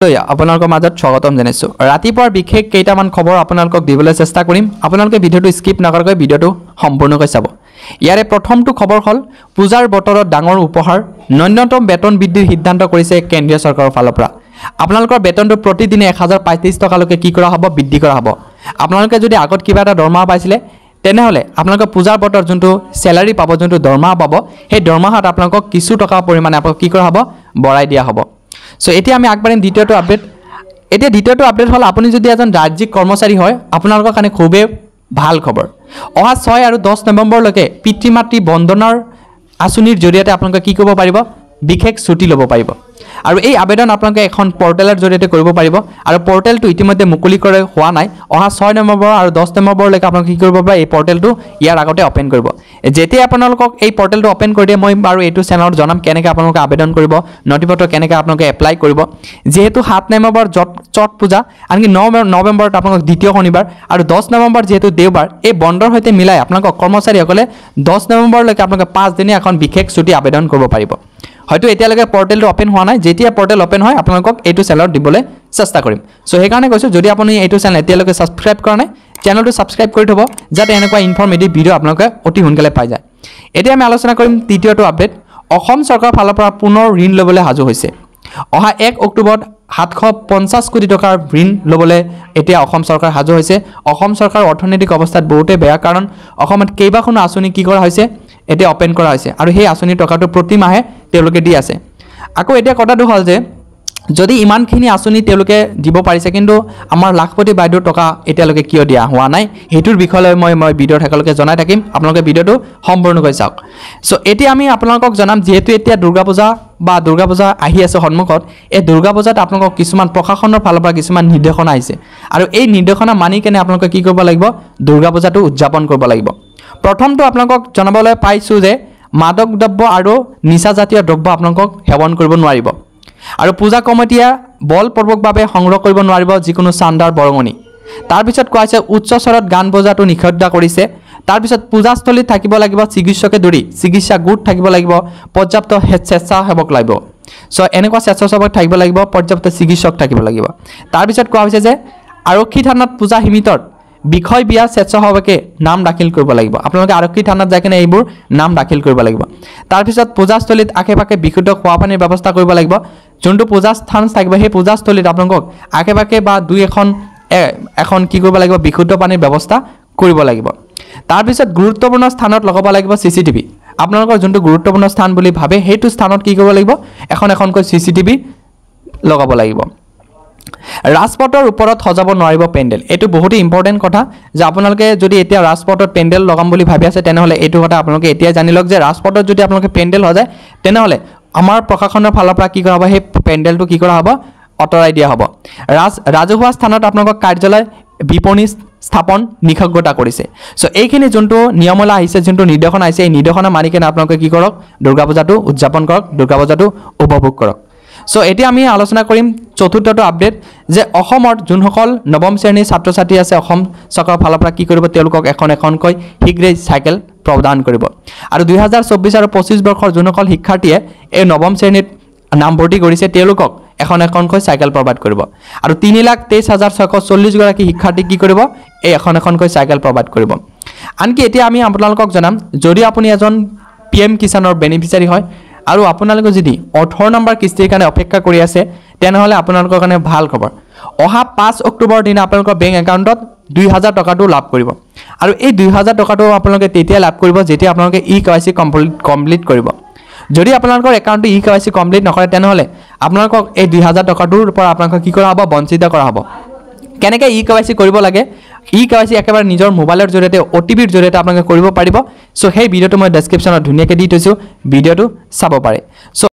আপোনালোকৰ মাজত স্বাগতম জনাইছো ৰাতিপুৱাৰ বিশেষ কেইটামান খবৰ আপোনালোকক দিবলৈ চেষ্টা কৰিম আপোনালোকে ভিডিওটো স্কিপ নকৰাকৈ ভিডিওটো সম্পূৰ্ণকৈ চাব ইয়াৰে প্ৰথমটো খবৰ হল পূজাৰ বতৰত ডাঙৰ উপহাৰ ন্যূনতম বেতন বৃদ্ধিৰ সিদ্ধান্ত কৰিছে কেন্দ্ৰীয় চৰকাৰৰ ফালৰ পৰা আপোনালোকৰ বেতনটো প্ৰতিদিনে 1035 টকালৈকে কি কৰা হ'ব বৃদ্ধি কৰা হ'ব আপোনালোকে যদি আগত কিবা এটা দৰমহা পাইছিলে তেনেহলে আপোনালোকৰ পূজাৰ বতৰ যোনটো স্যালাৰি পাব যোনটো দৰমহা পাব সেই দৰমহাত আপোনালোকক কিছু টকা পৰিমাণে আপোনালোক কি কৰা হ'ব বঢ়াই দিয়া হ'ব So এতিয়া আমি আগবাঢ়িম দ্বিতীয়টো আপডেট এতিয়া দ্বিতীয়টো আপডেট হল আপুনি যদি এজন ৰাজ্যিক কৰ্মচাৰী হয় আপোনালোকৰ কাৰণে খুবেই ভাল খবৰ অহা 6 আৰু 10 নৱেম্বৰলৈকে পিতৃ-মাতৃ বন্দনাৰ আঁচনিৰ জৰিয়তে আপোনালোকে কি কৰিব পাৰিব বিশেষ ছুটি ল'ব পাৰিব আৰু এই আবেদন আপোনালোকে এখন পৰ্টেলৰ জৰিয়তে কৰিব পাৰিব আৰু পৰ্টেলটো ইতিমধ্যে মুকলি কৰা হোৱা নাই অহা 6 নৱেম্বৰ আৰু 10 নৱেম্বৰলৈকে আপোনালোকে কি কৰিব পাৰিব এই পৰ্টেলটো ইয়াৰ আগতে ওপেন কৰিব যেতিয়া আপোনালোকক এই পৰ্টেলটো ওপেন কৰি দিয়ে মই বাৰু এইটো চেনেলত জনাম কেনেকৈ আপোনালোকে আবেদন কৰিব নথিপত্ৰ কেনেকৈ আপোনালোকে এপ্লাই কৰিব যেহেতু 7 নৱেম্বৰ চট পূজা আনকি 9 নৱেম্বৰত আপোনালোক দ্বিতীয় শনিবাৰ আৰু 10 নৱেম্বৰ যেহেতু দেওবাৰ এই বন্ধৰ সৈতে মিলাই আপোনালোক কৰ্মচাৰীসকলে 10 নৱেম্বৰলৈকে আপোনালোকে 5 দিনীয়া এখন বিশেষ ছুটি আবেদন কৰিব পাৰিব হয়তো এতিয়ালৈকে পৰ্টেলটো ওপেন হোৱা নাই যেতিয়া পৰ্টেল ওপেন হয় আপোনালোকক এইটো চেনেলত দিবলৈ চেষ্টা কৰিম সো সেইকাৰণে কৈছো যদি আপুনি এইটো চেনেল এতিয়ালৈকে সাবস্ক্ৰাইব কৰা নাই চেনেলটো সাবস্ক্ৰাইব কৰি থব যাতে এনেকুৱা ইনফৰমেটিভ ভিডিও আপোনালোকে অতি সোনকালে পাই যায় এতিয়া আমি আলোচনা কৰিম তৃতীয়টো আপডেট অসম চৰকাৰৰ ফালৰ পৰা পুনৰ ঋণ ল'বলৈ সাজু হৈছে অহা 1 অক্টোবৰত 750 কোটি টকাৰ ঋণ ল'বলৈ এতিয়া অসম চৰকাৰ সাজু হৈছে অসম চৰকাৰৰ অৰ্থনৈতিক অৱস্থাত বহুতে বেয়া কাৰণ অসমত কেইবাখনো আঁচনি কি কৰা হৈছে এতিয়া ওপেন কৰা হৈছে আৰু সেই আঁচনিৰ টকাটো প্ৰতি মাহে তেওঁলোকে দি আছে আকৌ এতিয়া কথাটো হল যে যদি ইমানখিনি আঁচনি তেওঁলোকে দিব পাৰিছে কিন্তু আমাৰ লাখপতি বাইদেউৰ টকা এতিয়ালৈকে কিয় দিয়া হোৱা নাই হেতুৰ বিষয়লৈ মই ভিডিঅ'ৰ শেষলৈকে জনাই থাকিম আপোনালোকে ভিডিঅ'টো সম্পূৰ্ণকৈ চাওক সো এতিয়া আমি আপোনালোকক জনাম যেহেতু এতিয়া দুৰ্গা পূজা আহি আছে সন্মুখত এই দুৰ্গা পূজাত আপোনালোকক কিছুমান প্ৰশাসনৰ ফালৰ পৰা কিছুমান নিৰ্দেশনা আহিছে আৰু এই নিৰ্দেশনা মানি কেনে আপোনালোকে কি কৰিব লাগিব দুৰ্গা পূজাটো উদযাপন কৰিব লাগিব প্ৰথমটো আপোনালোকক জনাবলৈ পাইছো যে মাদক দ্ৰব্য আৰু নিচাজাতীয় দ্ৰব্য আপোনালোকক সেৱন কৰিব নোৱাৰিব আৰু পূজা কমিটিয়ে বলপূৰ্বকভাৱে সংগ্ৰহ কৰিব নোৱাৰিব যিকোনো চান্দাৰ বৰঙণি তাৰ পিছত কোৱাছে উচ্চ স্বৰত গান বজাটো নিষিদ্ধ কৰিছে তাৰ পিছত পূজাস্থলীত থাকিব লাগিব চিকিৎসকে দৰি চিকিৎসা গোট থাকিব লাগিব পৰ্যাপ্ত স্বেচ্ছাসেৱক লাগিব সো এনেকুৱা স্বেচ্ছাসেৱক থাকিব লাগিব পৰ্যাপ্ত চিকিৎসক থাকিব লাগিব তাৰ পিছত কোৱা হৈছে যে আৰক্ষী থানাত পূজা সীমিতৰ বিষয় বিয়া স্বেচ্ছাসেৱকে নাম দাখিল কৰিব লাগিব আপোনালোকে আৰক্ষী থানাত যাই কিনে এইবোৰ নাম দাখিল কৰিব লাগিব তাৰ পিছত পূজাস্থলীত আশে-পাশে বিশুদ্ধ খোৱা পানীৰ ব্যৱস্থা কৰিব লাগিব যোনটো পূজা স্থান থাকিব সেই পূজাস্থলীত আপোনালোকক আশে-পাশে বা দুই এখন কি কৰিব লাগিব বিশুদ্ধ পানীৰ ব্যৱস্থা কৰিব লাগিব তাৰ পিছত গুৰুত্বপূৰ্ণ স্থানত লগাব লাগিব সিসিটিভি আপোনালোকৰ যোনটো গুৰুত্বপূৰ্ণ স্থান বুলি ভাবে সেইটো স্থানত কি কৰিব লাগিব এখনকৈ সিসিটিভি লগাব লাগিব ৰাজপথৰ ওপৰত সজাব নোৱাৰিব পেন্ডেল এটো বহুত ইম্পৰ্টেন্ট কথা যে আপোনালোকে যদি এতিয়া ৰাজপথত পেন্ডেল লগাম বুলি ভাবি আছে তেনেহলে এটো কথা আপোনালোকে এতিয়া জানি লওক যে ৰাজপথত যদি আপোনালোকে পেন্ডেল সজায় তেনেহলে আমাৰ প্ৰশাসনৰ ফালৰ পৰা কি কৰা হ'ব সেই পেন্ডেলটো কি কৰা হ'ব অতৰাই দিয়া হ'ব ৰাজহুৱা স্থানত আপোনালোকৰ কাৰ্যালয় বিপণী স্থাপন নিষিদ্ধ কৰিছে সো এইখিনি যোনটো নিয়মলা আহিছে যোনটো নিৰ্দেশনা আহিছে এই নিৰ্দেশনা মানি কেনে আপোনালোকে কি কৰক দুৰ্গা পূজাটো উদযাপন কৰক দুৰ্গা পূজাটো উপভোগ কৰক সো এতিয়া আমি আলোচনা কৰিম চতুৰ্থটো আপডেট যে অসমত যোনসকল নৱম শ্ৰেণীৰ ছাত্ৰ-ছাত্ৰী আছে অসম চৰকাৰৰ ফালৰ পৰা কি কৰিব তেওঁলোকক এখনকৈ শীঘ্ৰে সাইকেল প্ৰদান কৰিব আৰু 2024 আৰু 25 বৰ্ষৰ যোনসকল শিক্ষাৰ্থীয়ে এই নৱম শ্ৰেণীত নামভৰ্তি কৰিছে তেওঁলোকক এখনকৈ সাইকেল প্ৰদান কৰিব আৰু 3,23,640 গৰাকী শিক্ষাৰ্থী কি কৰিব এই এখনকৈ সাইকেল প্ৰদান কৰিব আনকি এতিয়া আমি আপোনালোকক জনাম যদি আপুনি এজন PM কিষাণৰ বেনিফিচিয়াৰী হয় আৰু আপোনালোকে যদি 18 নম্বৰ কিস্তিৰ কাৰণে অপেক্ষা কৰি আছে তেনেহলে আপোনালোকৰ কাৰণে ভাল খবৰ অহা 5 অক্টোবৰ দিনা আপোনালোকৰ বেংক একাউণ্টত 2000 টকাটো লাভ কৰিব আৰু এই 2000 টকাটো আপোনালোকে তেতিয়া লাভ কৰিব যেতিয়া আপোনালোকে ইকেৱাইচি কমপ্লিট কৰিব যদি আপোনালোকৰ একাউণ্টটো ইকেৱাইচি কমপ্লিট নকৰে তেনেহলে আপোনালোকক এই 2000 টকাটোৰ পৰা আপোনালোকক কি কৰা হ'ব বঞ্চিত কৰা হ'ব কেনেকৈ ইকেৱাইচি কৰিব লাগে ইকেৱাইচি একেবাৰে নিজৰ মোবাইলৰ জৰিয়তে OTPৰ জৰিয়তে আপোনালোকে কৰিব পাৰিব সো সেই ভিডিওটো মই ডেসক্ৰিপচনত ধুনীয়াকৈ দি থৈছো ভিডিওটো চাব পাৰে সো